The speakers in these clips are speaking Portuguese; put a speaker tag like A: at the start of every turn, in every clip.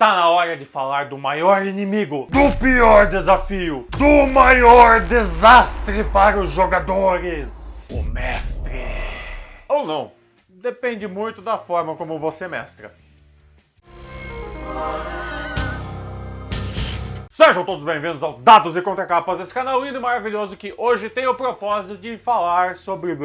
A: Tá na hora de falar do maior inimigo, do pior desafio, do maior desastre para os jogadores, o mestre. Ou não, depende muito da forma como você mestra. Sejam todos bem-vindos ao Dados e Contracapas, esse canal lindo e maravilhoso que hoje tem o propósito de falar sobre...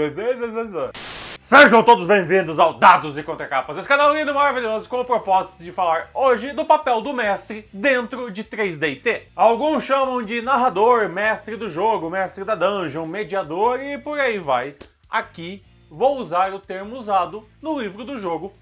A: Sejam todos bem-vindos ao Dados e Contracapas, esse canal lindo e maravilhoso com o propósito de falar hoje do papel do mestre dentro de 3D&T. Alguns chamam de narrador, mestre do jogo, mestre da dungeon, mediador e por aí vai. Aqui vou usar o termo usado no livro do jogo,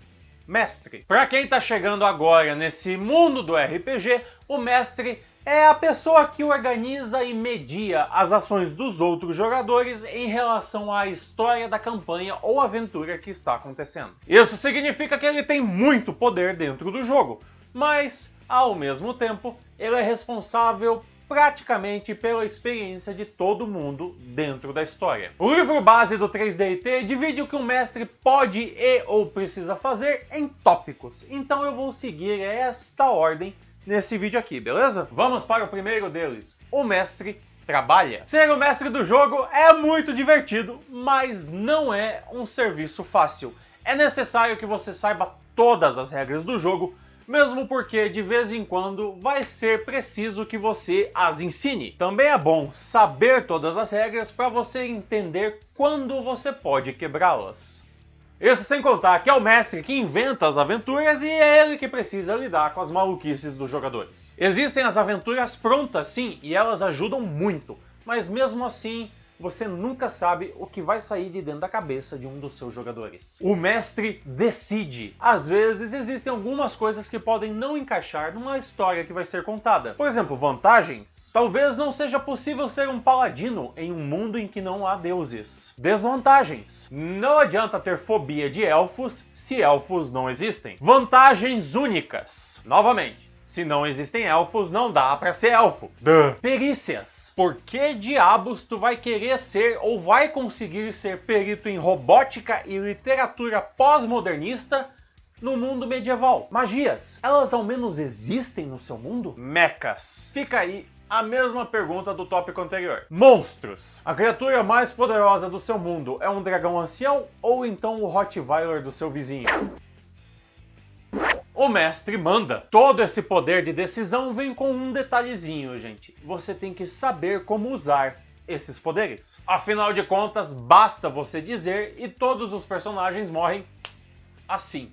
A: mestre. Para quem está chegando agora nesse mundo do RPG, o mestre é a pessoa que organiza e media as ações dos outros jogadores em relação à história da campanha ou aventura que está acontecendo. Isso significa que ele tem muito poder dentro do jogo, mas, ao mesmo tempo, ele é responsável praticamente pela experiência de todo mundo dentro da história. O livro base do 3D&T divide o que um mestre pode e ou precisa fazer em tópicos, então eu vou seguir esta ordem nesse vídeo aqui, beleza? Vamos para o primeiro deles. O mestre trabalha. Ser o mestre do jogo é muito divertido, mas não é um serviço fácil. É necessário que você saiba todas as regras do jogo, mesmo porque de vez em quando vai ser preciso que você as ensine. Também é bom saber todas as regras para você entender quando você pode quebrá-las. Isso sem contar que é o mestre que inventa as aventuras e é ele que precisa lidar com as maluquices dos jogadores. Existem as aventuras prontas sim, e elas ajudam muito, mas mesmo assim você nunca sabe o que vai sair de dentro da cabeça de um dos seus jogadores. O mestre decide. Às vezes existem algumas coisas que podem não encaixar numa história que vai ser contada. Por exemplo, vantagens. Talvez não seja possível ser um paladino em um mundo em que não há deuses. Desvantagens. Não adianta ter fobia de elfos se elfos não existem. Vantagens únicas. Novamente, se não existem elfos, não dá pra ser elfo. Perícias. Por que diabos tu vai querer ser ou vai conseguir ser perito em robótica e literatura pós-modernista no mundo medieval? Magias. Elas ao menos existem no seu mundo? Mechas. Fica aí a mesma pergunta do tópico anterior. Monstros. A criatura mais poderosa do seu mundo é um dragão ancião ou então o Rottweiler do seu vizinho? O mestre manda. Todo esse poder de decisão vem com um detalhezinho, gente. Você tem que saber como usar esses poderes. Afinal de contas, basta você dizer e todos os personagens morrem assim,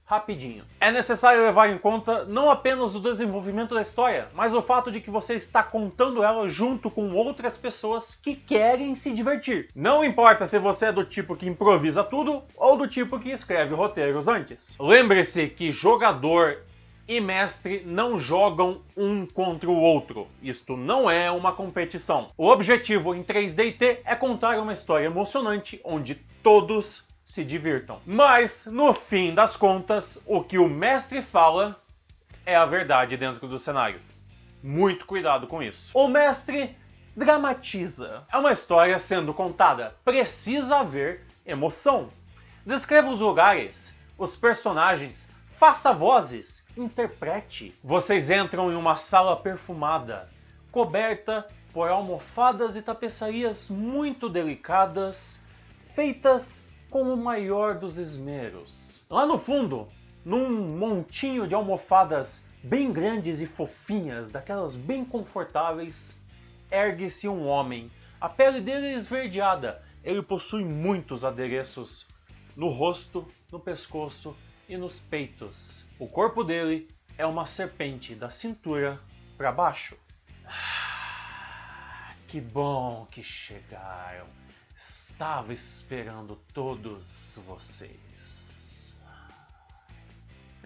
A: rapidinho. É necessário levar em conta não apenas o desenvolvimento da história, mas o fato de que você está contando ela junto com outras pessoas que querem se divertir. Não importa se você é do tipo que improvisa tudo ou do tipo que escreve roteiros antes. Lembre-se que jogador e mestre não jogam um contra o outro. Isto não é uma competição. O objetivo em 3D&T é contar uma história emocionante onde todos se divirtam. Mas, no fim das contas, o que o mestre fala é a verdade dentro do cenário. Muito cuidado com isso. O mestre dramatiza. É uma história sendo contada. Precisa haver emoção. Descreva os lugares, os personagens, faça vozes, interprete. Vocês entram em uma sala perfumada, coberta por almofadas e tapeçarias muito delicadas, feitas com o maior dos esmeros. Lá no fundo, num montinho de almofadas bem grandes e fofinhas, daquelas bem confortáveis, ergue-se um homem. A pele dele é esverdeada. Ele possui muitos adereços no rosto, no pescoço e nos peitos. O corpo dele é uma serpente da cintura para baixo. Que bom que chegaram. Estava esperando todos vocês.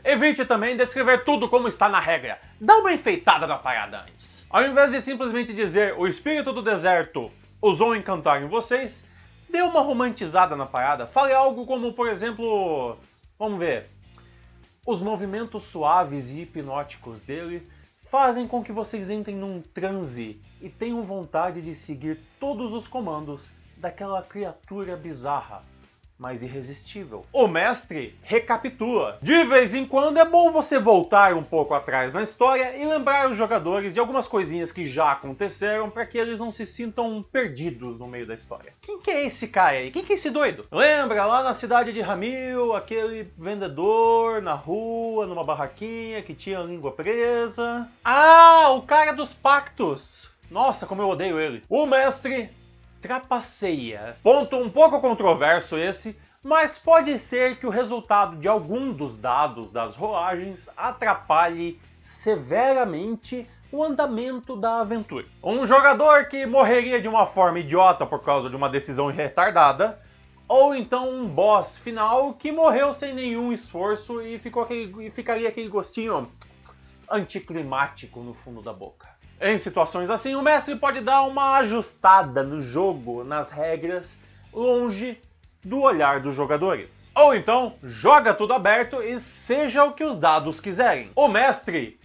A: Evite também descrever tudo como está na regra. Dá uma enfeitada na parada antes. Ao invés de simplesmente dizer o espírito do deserto ousou encantar em vocês, dê uma romantizada na parada. Fale algo como, por exemplo, vamos ver, os movimentos suaves e hipnóticos dele fazem com que vocês entrem num transe e tenham vontade de seguir todos os comandos daquela criatura bizarra, mas irresistível. O mestre recapitula. De vez em quando é bom você voltar um pouco atrás na história e lembrar os jogadores de algumas coisinhas que já aconteceram para que eles não se sintam perdidos no meio da história. Quem que é esse cara aí? Quem que é esse doido? Lembra lá na cidade de Ramil, aquele vendedor na rua, numa barraquinha que tinha a língua presa? Ah, o cara dos pactos! Nossa, como eu odeio ele. O mestre trapaceia. Ponto um pouco controverso esse, mas pode ser que o resultado de algum dos dados das rolagens atrapalhe severamente o andamento da aventura. Um jogador que morreria de uma forma idiota por causa de uma decisão retardada, ou então um boss final que morreu sem nenhum esforço e ficaria aquele gostinho anticlimático no fundo da boca. Em situações assim, o mestre pode dar uma ajustada no jogo, nas regras, longe do olhar dos jogadores. Ou então, joga tudo aberto e seja o que os dados quiserem. O mestre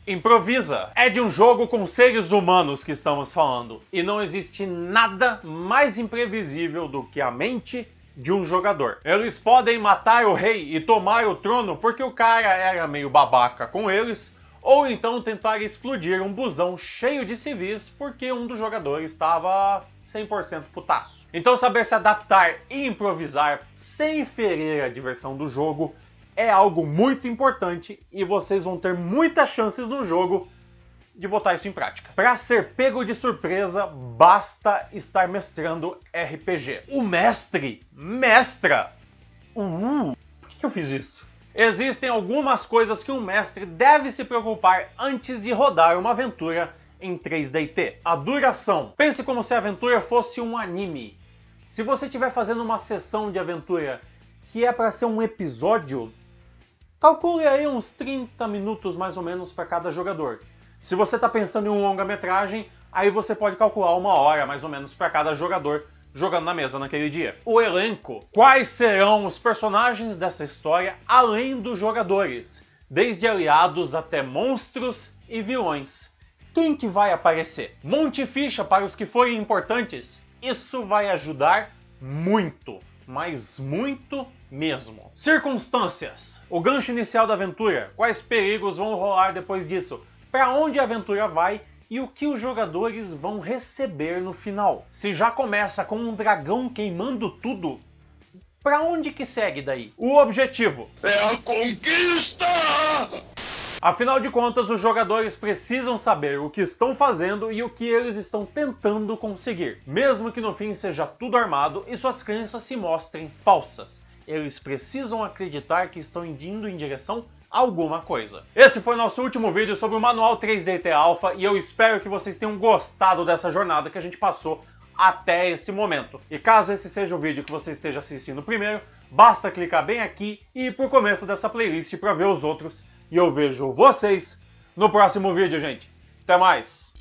A: improvisa. É de um jogo com seres humanos que estamos falando, e não existe nada mais imprevisível do que a mente de um jogador. Eles podem matar o rei e tomar o trono porque o cara era meio babaca com eles, ou então tentar explodir um busão cheio de civis porque um dos jogadores estava 100% putaço. Então saber se adaptar e improvisar sem ferir a diversão do jogo é algo muito importante e vocês vão ter muitas chances no jogo de botar isso em prática. Para ser pego de surpresa, basta estar mestrando RPG. O mestre mestra! Por que eu fiz isso? Existem algumas coisas que um mestre deve se preocupar antes de rodar uma aventura em 3DT. A duração. Pense como se a aventura fosse um anime. Se você estiver fazendo uma sessão de aventura que é para ser um episódio, calcule aí uns 30 minutos mais ou menos para cada jogador. Se você está pensando em um longa-metragem, aí você pode calcular 1 hora mais ou menos para cada jogador jogando na mesa naquele dia. O elenco. Quais serão os personagens dessa história além dos jogadores? Desde aliados até monstros e vilões. Quem que vai aparecer? Monte ficha para os que forem importantes. Isso vai ajudar muito, mas muito mesmo. Circunstâncias. O gancho inicial da aventura. Quais perigos vão rolar depois disso? Para onde a aventura vai e o que os jogadores vão receber no final. Se já começa com um dragão queimando tudo, para onde que segue daí? O objetivo
B: é a conquista!
A: Afinal de contas, os jogadores precisam saber o que estão fazendo e o que eles estão tentando conseguir. Mesmo que no fim seja tudo armado e suas crenças se mostrem falsas. Eles precisam acreditar que estão indo em direção alguma coisa. Esse foi nosso último vídeo sobre o Manual 3DT Alpha e eu espero que vocês tenham gostado dessa jornada que a gente passou até esse momento. E caso esse seja o vídeo que você esteja assistindo primeiro, basta clicar bem aqui e ir pro começo dessa playlist para ver os outros. E eu vejo vocês no próximo vídeo, gente. Até mais!